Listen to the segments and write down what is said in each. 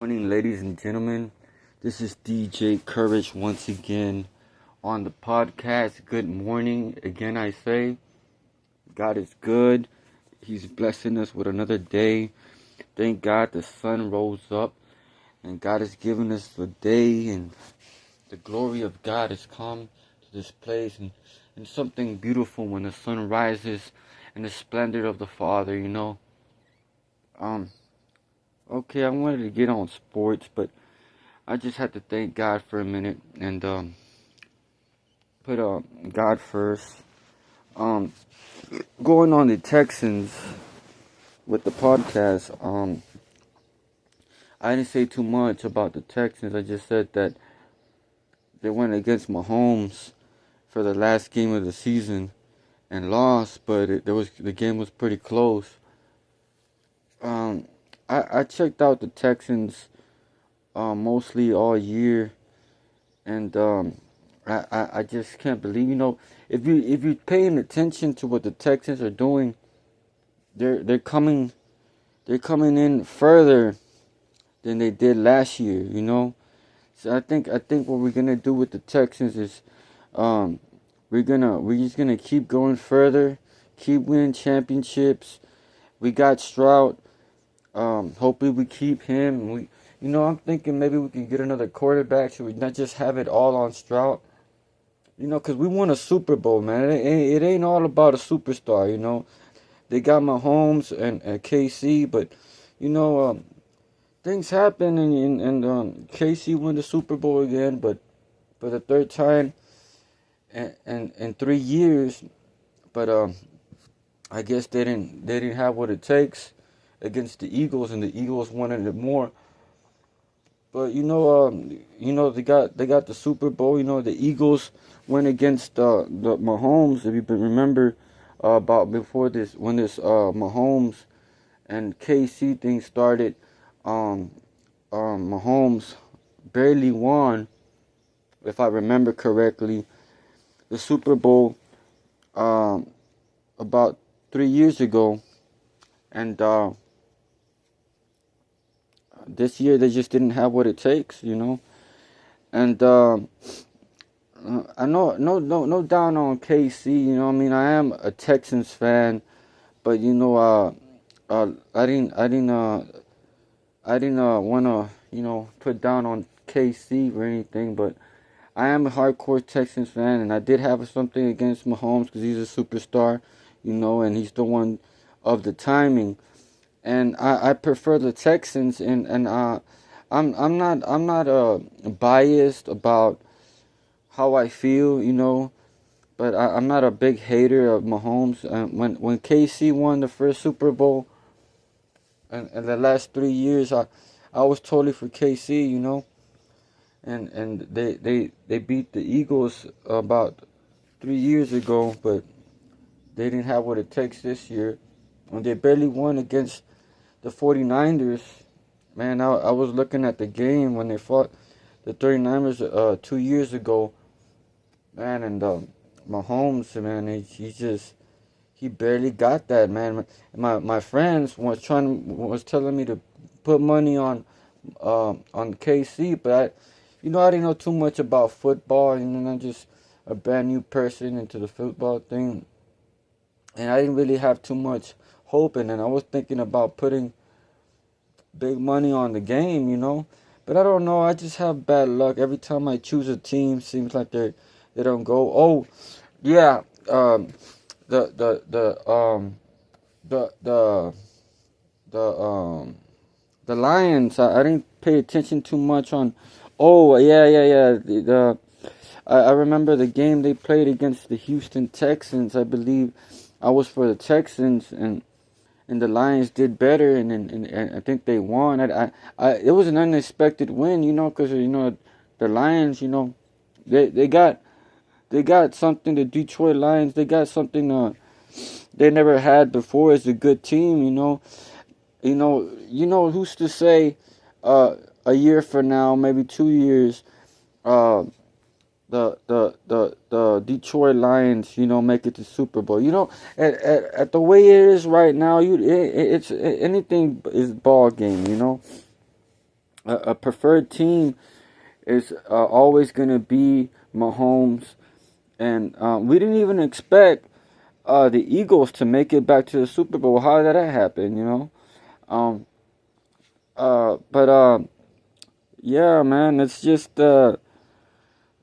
Morning, ladies and gentlemen. This is DJ Courage once again on the podcast. Good morning. Again, I say God is good. He's blessing us with another day. Thank God the sun rose up and God has given us the day, and the glory of God has come to this place, and something beautiful when the sun rises and the splendor of the Father. Um, okay, I wanted to get on sports, but I just had to thank God for a minute and put God first. Um, Going on the Texans with the podcast. I didn't say too much about the Texans. I just said that they went against Mahomes for the last game of the season and lost, but the game was pretty close. I checked out the Texans mostly all year, and I just can't believe, if you're paying attention to what the Texans are doing, they're coming in further than they did last year. So I think what we're gonna do with the Texans is we're just gonna keep going further, keep winning championships. We got Stroud. Hopefully we keep him. I'm thinking maybe we can get another quarterback so we not just have it all on Stroud. Because we won a Super Bowl, man. It ain't all about a superstar. They got Mahomes and KC, but things happen, and KC won the Super Bowl again, but for the third time in 3 years. But I guess they didn't have what it takes against the Eagles, and the Eagles wanted it more. But they got the Super Bowl. The Eagles went against the Mahomes. If you remember about before this, when this Mahomes and KC thing started, Mahomes barely won, if I remember correctly, the Super Bowl about 3 years ago, and this year they just didn't have what it takes. And I know, no down on KC. I mean, I am a Texans fan, but I didn't want to put down on KC or anything, but I am a hardcore Texans fan, and I did have something against Mahomes because he's a superstar, and he's the one of the timing. And I prefer the Texans, and I'm not biased about how I feel, but I'm not a big hater of Mahomes. When KC won the first Super Bowl in the last 3 years, I was totally for KC, and they beat the Eagles about 3 years ago, but they didn't have what it takes this year. And they barely won against the 49ers. Man, I was looking at the game when they fought the 39ers 2 years ago. Man, and Mahomes, man, he barely got that, man. My friends was telling me to put money on KC, but I didn't know too much about football. I'm just a brand new person into the football thing, and I didn't really have too much hope. And then I was thinking about putting big money on the game. But I don't know. I just have bad luck every time I choose a team. Seems like they don't go. Oh, yeah. The the the the the the Lions. I didn't pay attention too much on. Oh, yeah. I remember the game they played against the Houston Texans. I believe I was for the Texans, and the Lions did better, and I think they won. It was an unexpected win, because the Lions, they got something. The Detroit Lions, they got something they never had before. As a good team. Who's to say a year from now, maybe 2 years, the Detroit Lions, make it to Super Bowl. At the way it is right now, it's anything is ball game. a preferred team is always going to be Mahomes. And we didn't even expect the Eagles to make it back to the Super Bowl. How did that happen, you know? Um, but yeah, man, it's just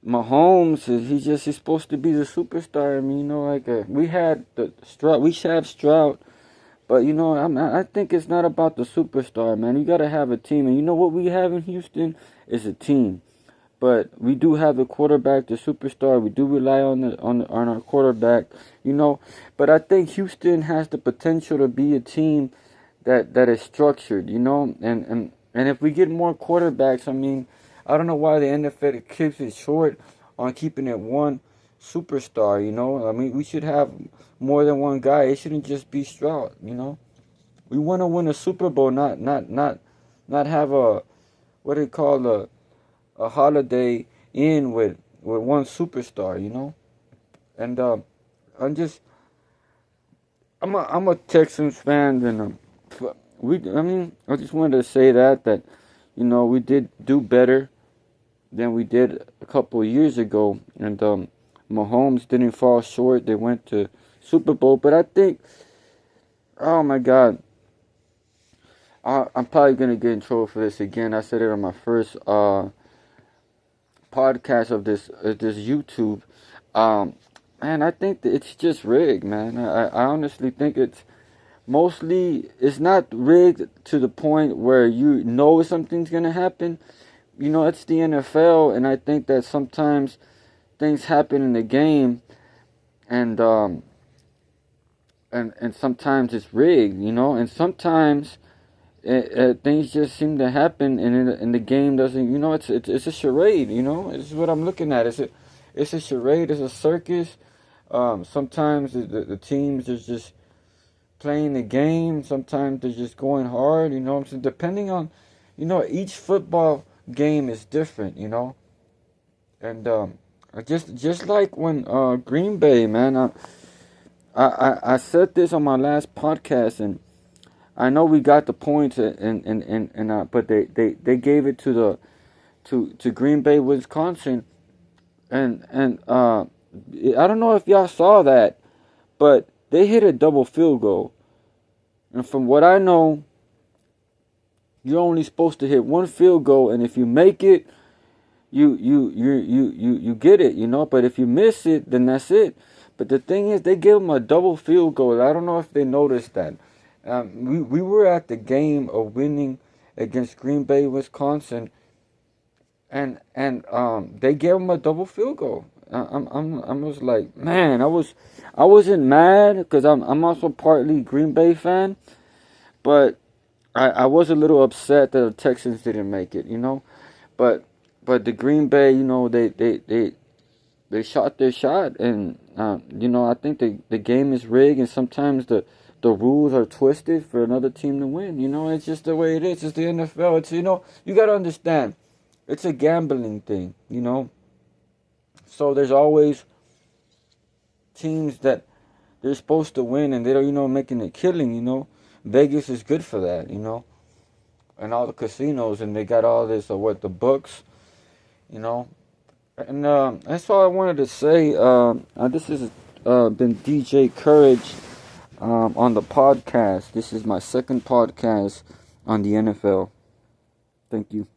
Mahomes. He's supposed to be the superstar. I mean, you know, like we had the Stroud, we have Stroud, but you know, I think it's not about the superstar, man. You gotta have a team, and you know what we have in Houston is a team. But we do have the quarterback, the superstar. We do rely on our quarterback, you know. But I think Houston has the potential to be a team that is structured, you know. And if we get more quarterbacks, I mean, I don't know why the NFL keeps it short on keeping it one superstar, you know. I mean, we should have more than one guy. It shouldn't just be Stroud, you know. We want to win a Super Bowl, not have a what do you call a Holiday Inn with one superstar, you know. And I'm just I'm a Texans fan, and I just wanted to say that you know we did do better than we did a couple of years ago, and Mahomes didn't fall short. They went to Super Bowl, but I think, oh my God, I'm probably gonna get in trouble for this again. I said it on my first podcast of this YouTube. Man, I think that it's just rigged, man. I honestly think it's not rigged to the point where you know something's gonna happen. You know, it's the NFL, and I think that sometimes things happen in the game, and and sometimes it's rigged, you know, and sometimes things just seem to happen, and the game doesn't. You know, it's a charade. You know, it's what I'm looking at. It's a charade. It's a circus. Sometimes the teams are just playing the game. Sometimes they're just going hard. You know what I'm saying? Depending on, you know, each football game is different. You know, and just like when Green Bay, man. I said this on my last podcast, and I know we got the points, but they gave it to Green Bay, Wisconsin, and I don't know if y'all saw that, but they hit a double field goal, and from what I know, you're only supposed to hit one field goal, and if you make it, you get it, you know. But if you miss it, then that's it. But the thing is, they gave them a double field goal. I don't know if they noticed that. We were at the game of winning against Green Bay, Wisconsin, and they gave them a double field goal. I was like, man, I wasn't mad because I'm also partly Green Bay fan, but I was a little upset that the Texans didn't make it, you know, but the Green Bay, you know, they shot their shot, and you know, I think the game is rigged, and sometimes the rules are twisted for another team to win. You know, it's just the way it is. It's the NFL. It's, you know, you got to understand, it's a gambling thing, you know. So there's always teams that they're supposed to win, and they're, you know, making a killing, you know. Vegas is good for that, you know, and all the casinos, and they got all this, the books, you know. And that's all I wanted to say. This has been DJ Courage on the podcast. This is my second podcast on the NFL. Thank you.